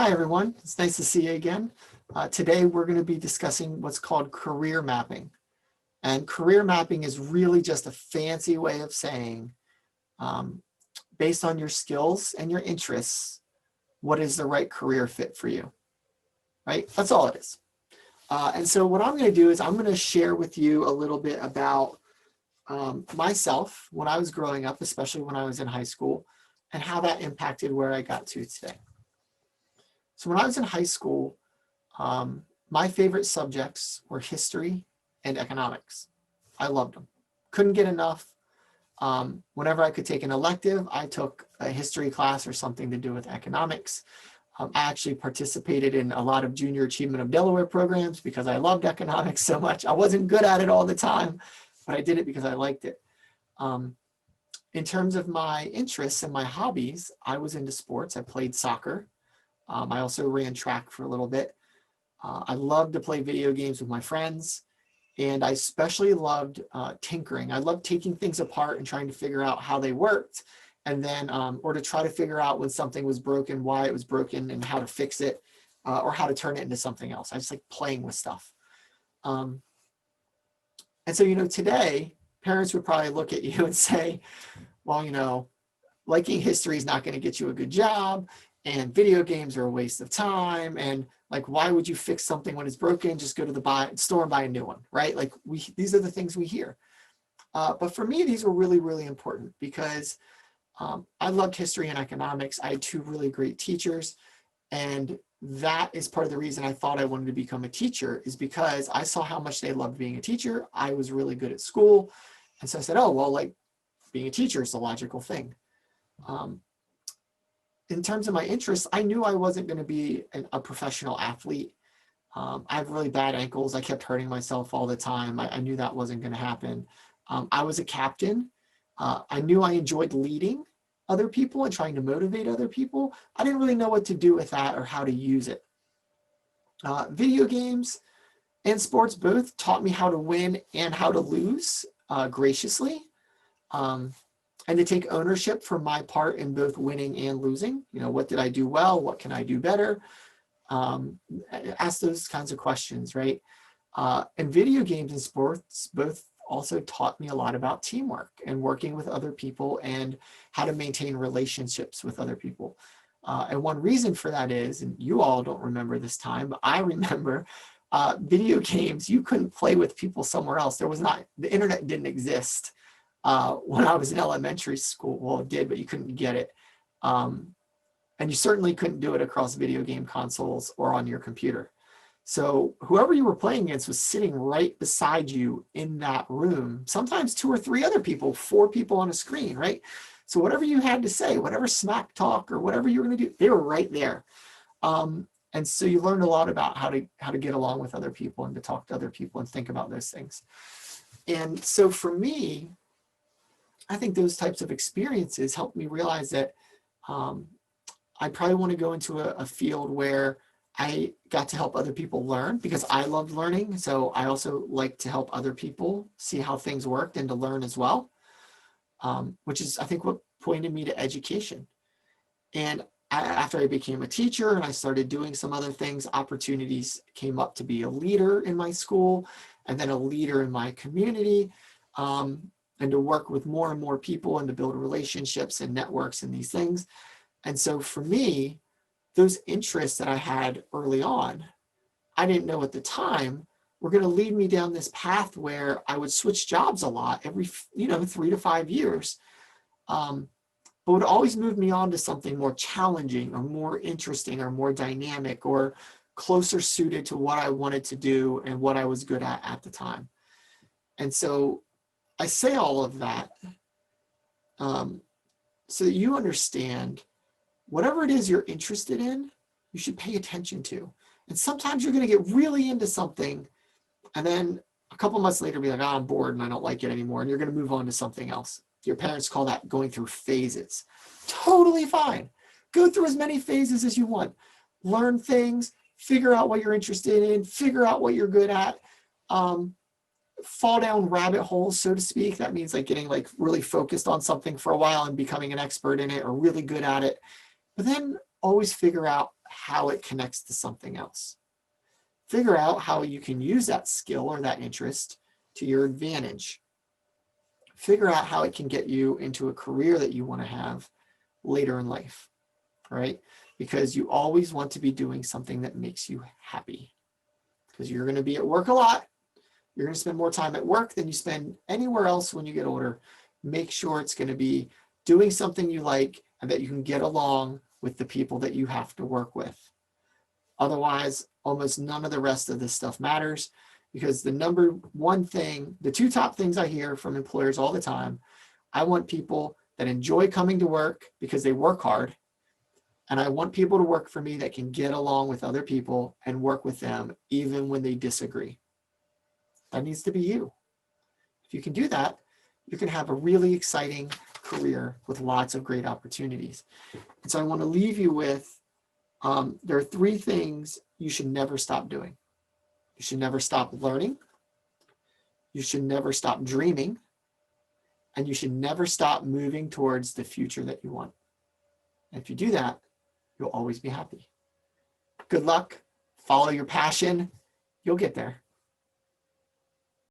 Hi, everyone. It's nice to see you again. Today, we're going to be discussing what's called career mapping. And career mapping is really just a fancy way of saying, um, based on your skills and your interests, what is the right career fit for you, right? That's all it is. And so what I'm going to do is I'm going to share with you a little bit about myself when I was growing up, especially when I was in high school, and how that impacted where I got to today. So when I was in high school, my favorite subjects were history and economics. I loved them. Couldn't get enough. Whenever I could take an elective, I took a history class or something to do with economics. I actually participated in a lot of Junior Achievement of Delaware programs because I loved economics so much. I wasn't good at it all the time, but I did it because I liked it. In terms of my interests and my hobbies, I was into sports. I played soccer. I also ran track for a little bit. I loved to play video games with my friends, and I especially loved tinkering. I loved taking things apart and trying to figure out how they worked, and then, or to try to figure out when something was broken, why it was broken, and how to fix it, or how to turn it into something else. I just like playing with stuff. And so, today, parents would probably look at you and say, well, liking history is not going to get you a good job, and video games are a waste of time, and like, why would you fix something when it's broken? Just go to the store and buy a new one, right? Like, these are the things we hear. But for me, these were really, really important because I loved history and economics. I had two really great teachers, and that is part of the reason I thought I wanted to become a teacher, is because I saw how much they loved being a teacher. I was really good at school, and so I said, oh, well, like, being a teacher is the logical thing. In terms of my interests, I knew I wasn't going to be a professional athlete. I have really bad ankles. I kept hurting myself all the time. I knew that wasn't going to happen. I was a captain. I knew I enjoyed leading other people and trying to motivate other people. I didn't really know what to do with that or how to use it. Video games and sports both taught me how to win and how to lose graciously. And to take ownership for my part in both winning and losing. What did I do well? What can I do better? Ask those kinds of questions, right? And video games and sports both also taught me a lot about teamwork and working with other people and how to maintain relationships with other people. And one reason for that is, and you all don't remember this time, but I remember video games, you couldn't play with people somewhere else. The internet didn't exist. When I was in elementary school. Well, it did, but you couldn't get it. And you certainly couldn't do it across video game consoles or on your computer. So whoever you were playing against was sitting right beside you in that room, sometimes 2 or 3 other people, 4 people on a screen, right? So whatever you had to say, whatever smack talk or whatever you were going to do, they were right there. And so you learned a lot about how to get along with other people and to talk to other people and think about those things. And so for me, I think those types of experiences helped me realize that I probably want to go into a field where I got to help other people learn, because I loved learning. So I also like to help other people see how things worked and to learn as well, which is, I think, what pointed me to education. And after I became a teacher and I started doing some other things, opportunities came up to be a leader in my school and then a leader in my community. And to work with more and more people and to build relationships and networks and these things. And so for me, those interests that I had early on, I didn't know at the time, were going to lead me down this path where I would switch jobs a lot every 3 to 5 years. But would always move me on to something more challenging or more interesting or more dynamic or closer suited to what I wanted to do and what I was good at the time. And so I say all of that so that you understand whatever it is you're interested in, you should pay attention to. And sometimes you're going to get really into something and then a couple months later be like, I'm bored and I don't like it anymore. And you're going to move on to something else. Your parents call that going through phases. Totally fine. Go through as many phases as you want. Learn things, figure out what you're interested in, figure out what you're good at. Fall down rabbit holes, so to speak. That means like getting like really focused on something for a while and becoming an expert in it or really good at it. But then always figure out how it connects to something else. Figure out how you can use that skill or that interest to your advantage. Figure out how it can get you into a career that you want to have later in life, right? Because you always want to be doing something that makes you happy. Because you're going to be at work a lot. You're going to spend more time at work than you spend anywhere else when you get older. Make sure it's going to be doing something you like and that you can get along with the people that you have to work with. Otherwise, almost none of the rest of this stuff matters, because the number one thing, the two top things I hear from employers all the time, I want people that enjoy coming to work because they work hard. And I want people to work for me that can get along with other people and work with them even when they disagree. That needs to be you. If you can do that, you can have a really exciting career with lots of great opportunities. And so I want to leave you with, there are three things you should never stop doing. You should never stop learning. You should never stop dreaming. And you should never stop moving towards the future that you want. And if you do that, you'll always be happy. Good luck. Follow your passion. You'll get there.